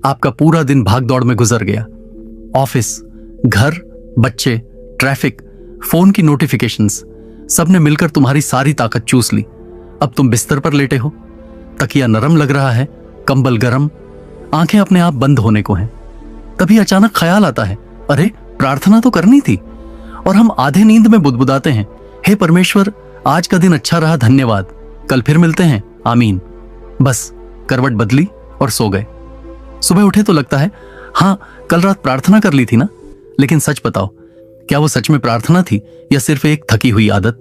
आपका पूरा दिन भाग दौड़ में गुजर गया। ऑफिस, घर, बच्चे, ट्रैफिक, फोन की नोटिफिकेशंस, सबने मिलकर तुम्हारी सारी ताकत चूस ली। अब तुम बिस्तर पर लेटे हो, तकिया नरम लग रहा है, कंबल गरम, आंखें अपने आप बंद होने को हैं। तभी अचानक ख्याल आता है, अरे प्रार्थना तो करनी थी। और हम आधे नींद में बुदबुदाते हैं, हे परमेश्वर, आज का दिन अच्छा रहा, धन्यवाद, कल फिर मिलते हैं, आमीन। बस करवट बदली और सो गए। सुबह उठे तो लगता है हाँ, कल रात प्रार्थना कर ली थी ना। लेकिन सच बताओ, क्या वो सच में प्रार्थना थी या सिर्फ एक थकी हुई आदत?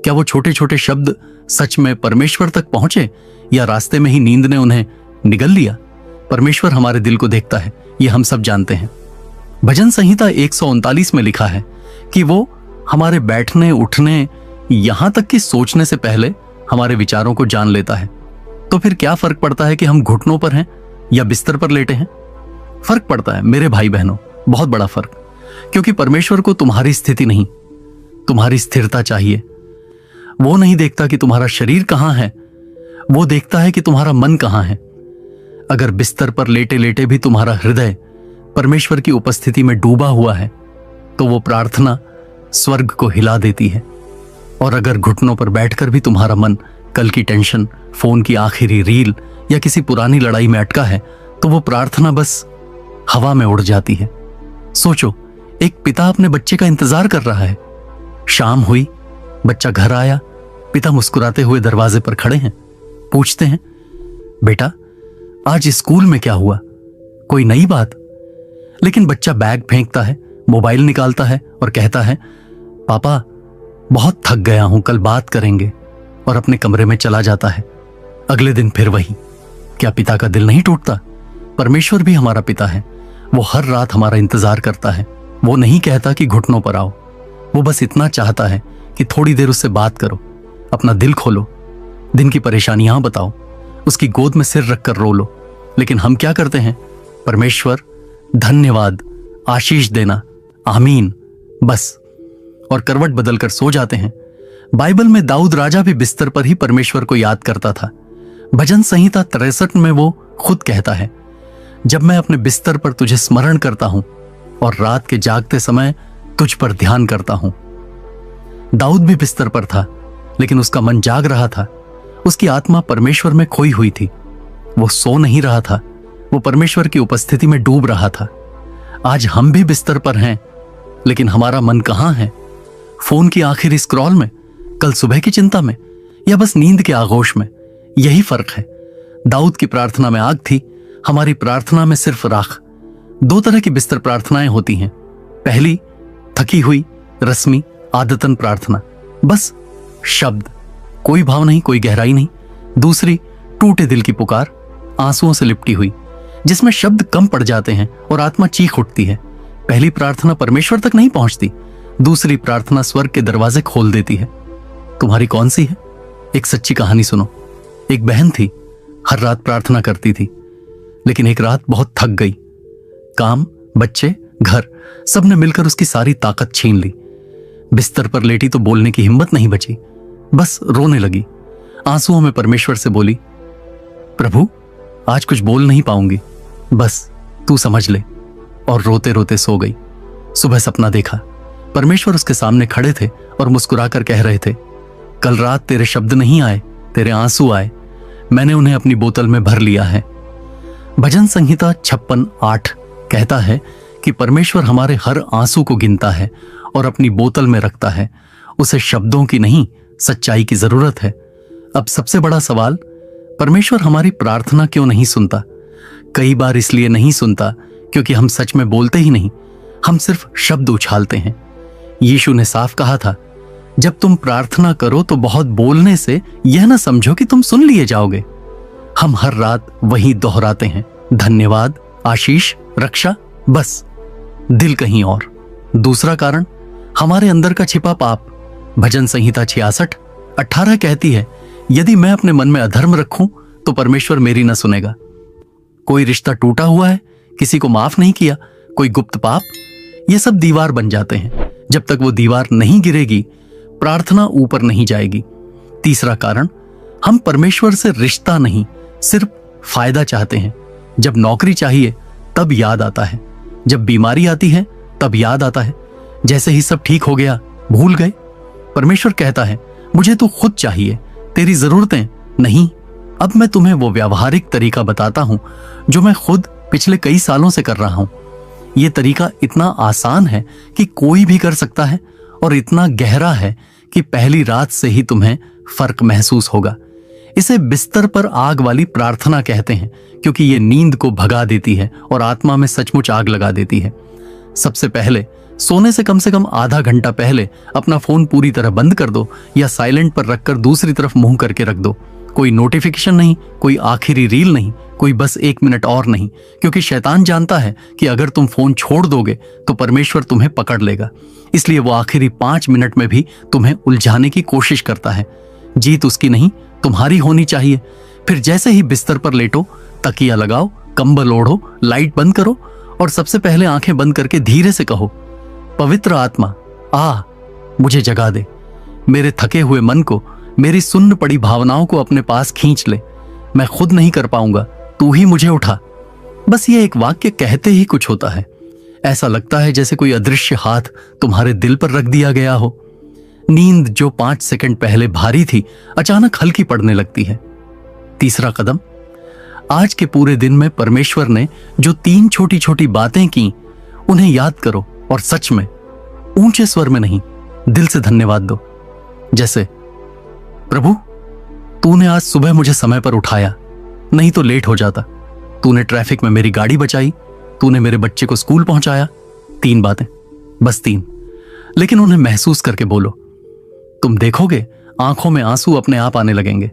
क्या वो छोटे छोटे शब्द सच में परमेश्वर तक पहुंचे या रास्ते में ही नींद ने उन्हें निगल लिया? परमेश्वर हमारे दिल को देखता है, ये हम सब जानते हैं। भजन संहिता 139 में लिखा है कि वो हमारे बैठने, उठने, यहां तक कि सोचने से पहले हमारे विचारों को जान लेता है। तो फिर क्या फर्क पड़ता है कि हम घुटनों पर हैं या बिस्तर पर लेटे हैं? फर्क पड़ता है मेरे भाई बहनों, बहुत बड़ा फर्क। क्योंकि परमेश्वर को तुम्हारी स्थिति नहीं, तुम्हारी स्थिरता चाहिए। वो नहीं देखता कि तुम्हारा शरीर कहां है, वो देखता है कि तुम्हारा मन कहां है। अगर बिस्तर पर लेटे लेटे भी तुम्हारा हृदय परमेश्वर की उपस्थिति में डूबा हुआ है, तो वो प्रार्थना स्वर्ग को हिला देती है। और अगर घुटनों पर बैठकर भी तुम्हारा मन कल की टेंशन, फोन की आखिरी रील या किसी पुरानी लड़ाई में अटका है, तो वो प्रार्थना बस हवा में उड़ जाती है। सोचो, एक पिता अपने बच्चे का इंतजार कर रहा है। शाम हुई, बच्चा घर आया, पिता मुस्कुराते हुए दरवाजे पर खड़े हैं। पूछते हैं, बेटा आज स्कूल में क्या हुआ, कोई नई बात? लेकिन बच्चा बैग फेंकता है, मोबाइल निकालता है और कहता है, पापा बहुत थक गया हूं, कल बात करेंगे, और अपने कमरे में चला जाता है। अगले दिन फिर वही। क्या पिता का दिल नहीं टूटता? परमेश्वर भी हमारा पिता है। वो हर रात हमारा इंतजार करता है। वो नहीं कहता कि घुटनों पर आओ, वो बस इतना चाहता है कि थोड़ी देर उससे बात करो, अपना दिल खोलो, दिन की परेशानियां बताओ, उसकी गोद में सिर रखकर रो लो। लेकिन हम क्या करते हैं? परमेश्वर धन्यवाद, आशीष देना, आमीन, बस, और करवट बदलकर सो जाते हैं। बाइबल में दाऊद राजा भी बिस्तर पर ही परमेश्वर को याद करता था। भजन संहिता 63 में वो खुद कहता है, जब मैं अपने बिस्तर पर तुझे स्मरण करता हूं और रात के जागते समय तुझ पर ध्यान करता हूं। दाऊद भी बिस्तर पर था, लेकिन उसका मन जाग रहा था। उसकी आत्मा परमेश्वर में खोई हुई थी। वो सो नहीं रहा था, वो परमेश्वर की उपस्थिति में डूब रहा था। आज हम भी बिस्तर पर हैं, लेकिन हमारा मन कहां है? फोन की आखिरी स्क्रॉल में, कल सुबह की चिंता में, या बस नींद के आगोश में? यही फर्क है। दाऊद की प्रार्थना में आग थी, हमारी प्रार्थना में सिर्फ राख। दो तरह की बिस्तर प्रार्थनाएं होती हैं। पहली, थकी हुई, रस्मी, आदतन प्रार्थना, बस शब्द, कोई भाव नहीं, कोई गहराई नहीं। दूसरी, टूटे दिल की पुकार, आंसुओं से लिपटी हुई, जिसमें शब्द कम पड़ जाते हैं और आत्मा चीख उठती है। पहली प्रार्थना परमेश्वर तक नहीं पहुंचती, दूसरी प्रार्थना स्वर्ग के दरवाजे खोल देती है। तुम्हारी कौन सी है? एक सच्ची कहानी सुनो। एक बहन थी, हर रात प्रार्थना करती थी, लेकिन एक रात बहुत थक गई। काम, बच्चे, घर, सबने मिलकर उसकी सारी ताकत छीन ली। बिस्तर पर लेटी तो बोलने की हिम्मत नहीं बची, बस रोने लगी। आंसुओं में परमेश्वर से बोली, प्रभु आज कुछ बोल नहीं पाऊंगी, बस तू समझ ले। और रोते रोते सो गई। सुबह सपना देखा, परमेश्वर उसके सामने खड़े थे और मुस्कुराकर कह रहे थे, कल रात तेरे शब्द नहीं आए, तेरे आंसू आए, मैंने उन्हें अपनी बोतल में भर लिया है। भजन संहिता 56:8 कहता है कि परमेश्वर हमारे हर आंसू को गिनता है और अपनी बोतल में रखता है। उसे शब्दों की नहीं, सच्चाई की जरूरत है। अब सबसे बड़ा सवाल, परमेश्वर हमारी प्रार्थना क्यों नहीं सुनता? कई बार इसलिए नहीं सुनता क्योंकि हम सच में बोलते ही नहीं, हम सिर्फ शब्द उछालते हैं। यीशु ने साफ कहा था, जब तुम प्रार्थना करो तो बहुत बोलने से यह ना समझो कि तुम सुन लिए जाओगे। हम हर रात वही दोहराते हैं, धन्यवाद, आशीष, रक्षा, बस दिल कहीं और। दूसरा कारण, हमारे अंदर का छिपा पाप। भजन संहिता 66:18 कहती है, यदि मैं अपने मन में अधर्म रखूं तो परमेश्वर मेरी न सुनेगा। कोई रिश्ता टूटा हुआ है, किसी को माफ नहीं किया, कोई गुप्त पाप, ये सब दीवार बन जाते हैं। जब तक वो दीवार नहीं गिरेगी, प्रार्थना ऊपर नहीं जाएगी। तीसरा कारण, हम परमेश्वर से रिश्ता नहीं, सिर्फ फायदा चाहते हैं। जब नौकरी चाहिए तब याद आता है, जब बीमारी आती है तब याद आता है, जैसे ही सब ठीक हो गया भूल गए। परमेश्वर कहता है मुझे तू खुद चाहिए, तेरी जरूरतें नहीं। अब मैं तुम्हें वो व्यावहारिक तरीका बताता हूं जो मैं खुद पिछले कई सालों से कर रहा हूं। यह तरीका इतना आसान है कि कोई भी कर सकता है और इतना गहरा है कि पहली रात से ही तुम्हें फर्क महसूस होगा। इसे बिस्तर पर आग वाली प्रार्थना कहते हैं, क्योंकि ये नींद को भगा देती है और आत्मा में सचमुच आग लगा देती है। सबसे पहले सोने से कम आधा घंटा पहले अपना फोन पूरी तरह बंद कर दो या साइलेंट पर रखकर दूसरी तरफ मुंह करके रख दो। कोई नोटिफिकेशन नहीं, कोई आखिरी रील नहीं, कोई बस 1 मिनट और नहीं, क्योंकि शैतान जानता है कि अगर तुम फोन छोड़ दोगे तो परमेश्वर तुम्हें पकड़ लेगा। इसलिए वो आखिरी 5 मिनट में भी तुम्हें उलझाने की कोशिश करता है। जीत उसकी नहीं, तुम्हारी होनी चाहिए। फिर जैसे ही बिस्तर पर लेटो, तकिया लगाओ, कंबल ओढ़ो, लाइट बंद करो और सबसे पहले आंखें बंद करके धीरे से कहो, पवित्र आत्मा आ, मुझे जगा दे। मेरे थके हुए मन को, मेरी सुन्न पड़ी भावनाओं को अपने पास खींच ले। मैं खुद नहीं कर पाऊंगा, तू ही मुझे उठा। बस ये एक वाक्य कहते ही कुछ होता है। ऐसा लगता है जैसे कोई अदृश्य हाथ तुम्हारे दिल पर रख दिया गया हो। नींद जो 5 सेकंड पहले भारी थी अचानक हल्की पड़ने लगती है। तीसरा कदम, आज के पूरे दिन में परमेश्वर ने जो 3 छोटी छोटी बातें की उन्हें याद करो और सच में ऊंचे स्वर में नहीं, दिल से धन्यवाद दो। जैसे, प्रभु तूने आज सुबह मुझे समय पर उठाया, नहीं तो लेट हो जाता। तूने ट्रैफिक में मेरी गाड़ी बचाई, तूने मेरे बच्चे को स्कूल पहुंचाया। 3 बातें, बस 3, लेकिन उन्हें महसूस करके बोलो। तुम देखोगे आंखों में आंसू अपने आप आने लगेंगे,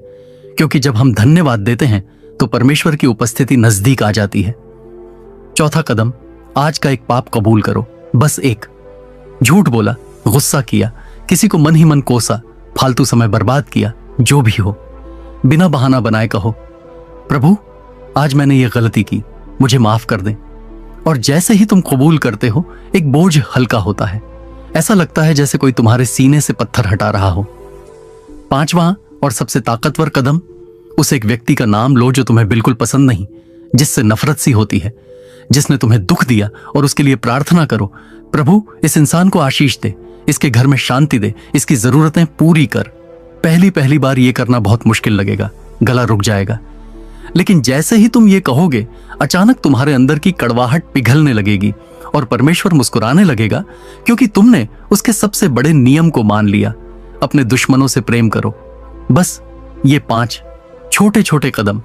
क्योंकि जब हम धन्यवाद देते हैं तो परमेश्वर की उपस्थिति नजदीक आ जाती है। चौथा कदम, आज का एक पाप कबूल करो, बस एक। झूठ बोला, गुस्सा किया, किसी को मन ही मन कोसा, फालतू समय बर्बाद किया, जो भी हो, बिना बहाना बनाए कहो, प्रभु आज मैंने ये गलती की, मुझे माफ कर दें। और जैसे ही तुम कबूल करते हो एक बोझ हल्का होता है। ऐसा लगता है जैसे कोई तुम्हारे सीने से पत्थर हटा रहा हो। 5वां और सबसे ताकतवर कदम, उस एक व्यक्ति का नाम लो जो तुम्हें बिल्कुल पसंद नहीं, जिससे नफरत सी होती है, जिसने तुम्हें दुख दिया, और उसके लिए प्रार्थना करो, प्रभु इस इंसान को आशीष दे, इसके घर में शांति दे, इसकी जरूरतें पूरी कर। पहली बार ये करना बहुत मुश्किल लगेगा, गला रुक जाएगा, लेकिन जैसे ही तुम ये कहोगे अचानक तुम्हारे अंदर की कड़वाहट पिघलने लगेगी और परमेश्वर मुस्कुराने लगेगा, क्योंकि तुमने उसके सबसे बड़े नियम को मान लिया। अपने दुश्मनों से प्रेम करो। बस ये 5 छोटे छोटे कदम,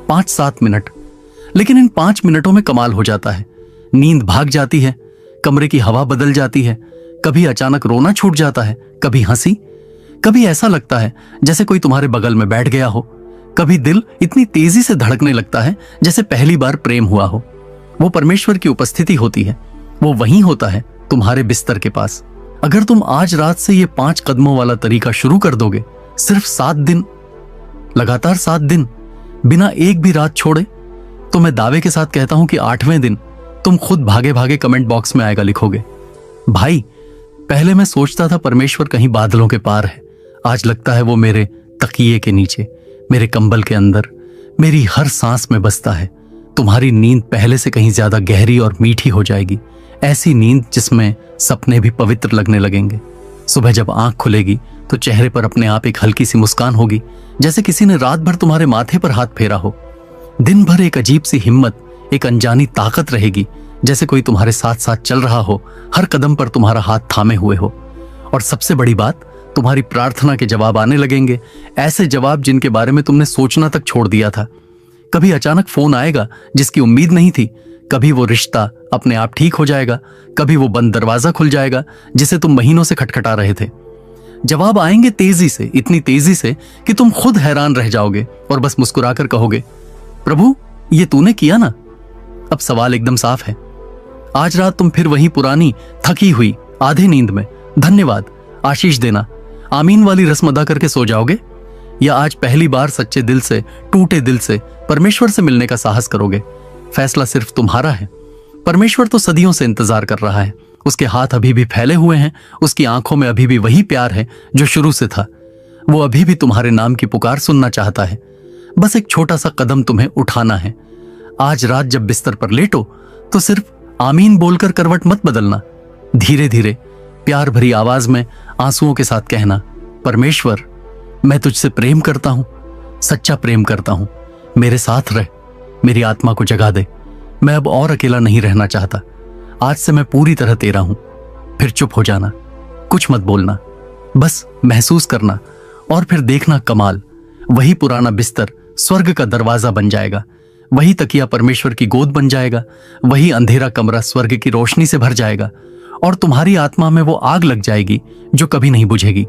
5-7 मिनट, लेकिन इन 5 मिनटों में कमाल हो जाता है। नींद भाग जाती है, कमरे की हवा बदल जाती है, कभी अचानक रोना छूट जाता है, कभी हंसी, कभी ऐसा लगता है जैसे कोई तुम्हारे बगल में बैठ गया हो, कभी दिल इतनी तेजी से धड़कने लगता है जैसे पहली बार प्रेम हुआ हो। वो परमेश्वर की उपस्थिति होती है, वो वहीं होता है तुम्हारे बिस्तर के पास। अगर तुम आज रात से ये 5 कदमों वाला तरीका शुरू कर दोगे, सिर्फ 7 दिन, लगातार 7 दिन, बिना एक भी रात छोड़े, तो मैं दावे के साथ कहता हूं कि 8वें दिन तुम खुद भागे भागे कमेंट बॉक्स में आएगा लिखोगे, भाई पहले मैं सोचता था परमेश्वर कहीं बादलों के पार है, आज लगता है वो मेरे तकिए के नीचे, मेरे कंबल के अंदर, मेरी हर सांस में बसता है। तुम्हारी नींद पहले से कहीं ज्यादा गहरी और मीठी हो जाएगी, ऐसी नींद जिसमें सपने भी पवित्र लगने लगेंगे। सुबह जब आंख खुलेगी तो चेहरे पर अपने आप एक हल्की सी मुस्कान होगी, जैसे किसी ने रात भर तुम्हारे माथे पर हाथ फेरा हो। दिन भर एक अजीब सी हिम्मत, एक अनजानी ताकत रहेगी, जैसे कोई तुम्हारे साथ साथ चल रहा हो, हर कदम पर तुम्हारा हाथ थामे हुए हो। और सबसे बड़ी बात, तुम्हारी प्रार्थना के जवाब आने लगेंगे, ऐसे जवाब जिनके बारे में तुमने सोचना तक छोड़ दिया था। कभी अचानक फोन आएगा जिसकी उम्मीद नहीं थी, कभी वो रिश्ता अपने आप ठीक हो जाएगा, कभी वो बंद दरवाजा खुल जाएगा जिसे तुम महीनों से खटखटा रहे थे। जवाब आएंगे तेजी से, इतनी तेजी से कि तुम खुद हैरान रह जाओगे और बस मुस्कुराकर कहोगे, प्रभु ये तूने किया ना। अब सवाल एकदम साफ है, आज रात तुम फिर वही पुरानी थकी हुई आधे नींद में धन्यवाद, आशीष देना, आमीन वाली रस्म अदा करके सो जाओगे, या आज पहली बार सच्चे दिल से, टूटे दिल से परमेश्वर से मिलने का साहस करोगे। फैसला सिर्फ तुम्हारा है। परमेश्वर तो सदियों से इंतजार कर रहा है, उसके हाथ अभी भी फैले हुए हैं, उसकी आंखों में अभी भी वही प्यार है जो शुरू से था। वो अभी भी तुम्हारे नाम की पुकार सुनना चाहता है। बस एक छोटा सा कदम तुम्हें उठाना है। आज रात जब बिस्तर पर लेटो तो सिर्फ आमीन बोलकर करवट मत बदलना। धीरे धीरे प्यार भरी आवाज में आंसुओं के साथ कहना, परमेश्वर मैं तुझसे प्रेम करता हूं, सच्चा प्रेम करता हूं, मेरे साथ रह, मेरी आत्मा को जगा दे, मैं अब और अकेला नहीं रहना चाहता, आज से मैं पूरी तरह तेरा हूं। फिर चुप हो जाना, कुछ मत बोलना, बस महसूस करना और फिर देखना कमाल। वही पुराना बिस्तर स्वर्ग का दरवाजा बन जाएगा, वही तकिया परमेश्वर की गोद बन जाएगा, वही अंधेरा कमरा स्वर्ग की रोशनी से भर जाएगा और तुम्हारी आत्मा में वो आग लग जाएगी जो कभी नहीं बुझेगी।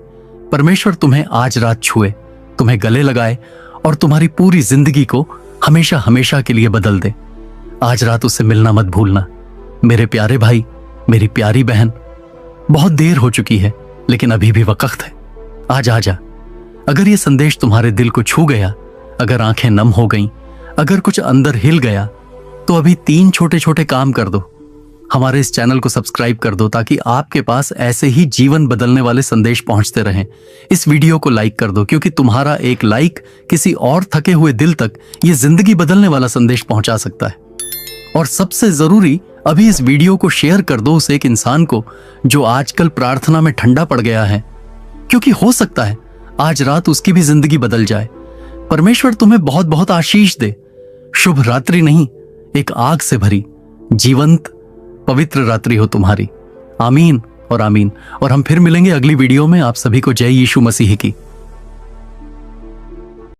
परमेश्वर तुम्हें आज रात छुए, तुम्हें गले लगाए और तुम्हारी पूरी जिंदगी को हमेशा हमेशा के लिए बदल दे। आज रात उससे मिलना मत भूलना। मेरे प्यारे भाई, मेरी प्यारी बहन, बहुत देर हो चुकी है लेकिन अभी भी वक्त है, आज आजा। अगर ये संदेश तुम्हारे दिल को छू गया, अगर आंखें नम हो गईं, अगर कुछ अंदर हिल गया, तो अभी 3 छोटे छोटे काम कर दो। हमारे इस चैनल को सब्सक्राइब कर दो ताकि आपके पास ऐसे ही जीवन बदलने वाले संदेश पहुंचते रहें। इस वीडियो को लाइक कर दो क्योंकि तुम्हारा एक लाइक किसी और थके हुए दिल तक ये जिंदगी बदलने वाला संदेश पहुंचा सकता है। और सबसे जरूरी, अभी इस वीडियो को शेयर कर दो उस एक इंसान को जो आजकल प्रार्थना में ठंडा पड़ गया है, क्योंकि हो सकता है आज रात उसकी भी जिंदगी बदल जाए। परमेश्वर तुम्हें बहुत बहुत आशीष दे। शुभ रात्रि नहीं, एक आग से भरी जीवंत पवित्र रात्रि हो तुम्हारी। आमीन और आमीन। और हम फिर मिलेंगे अगली वीडियो में। आप सभी को जय यीशु मसीह की।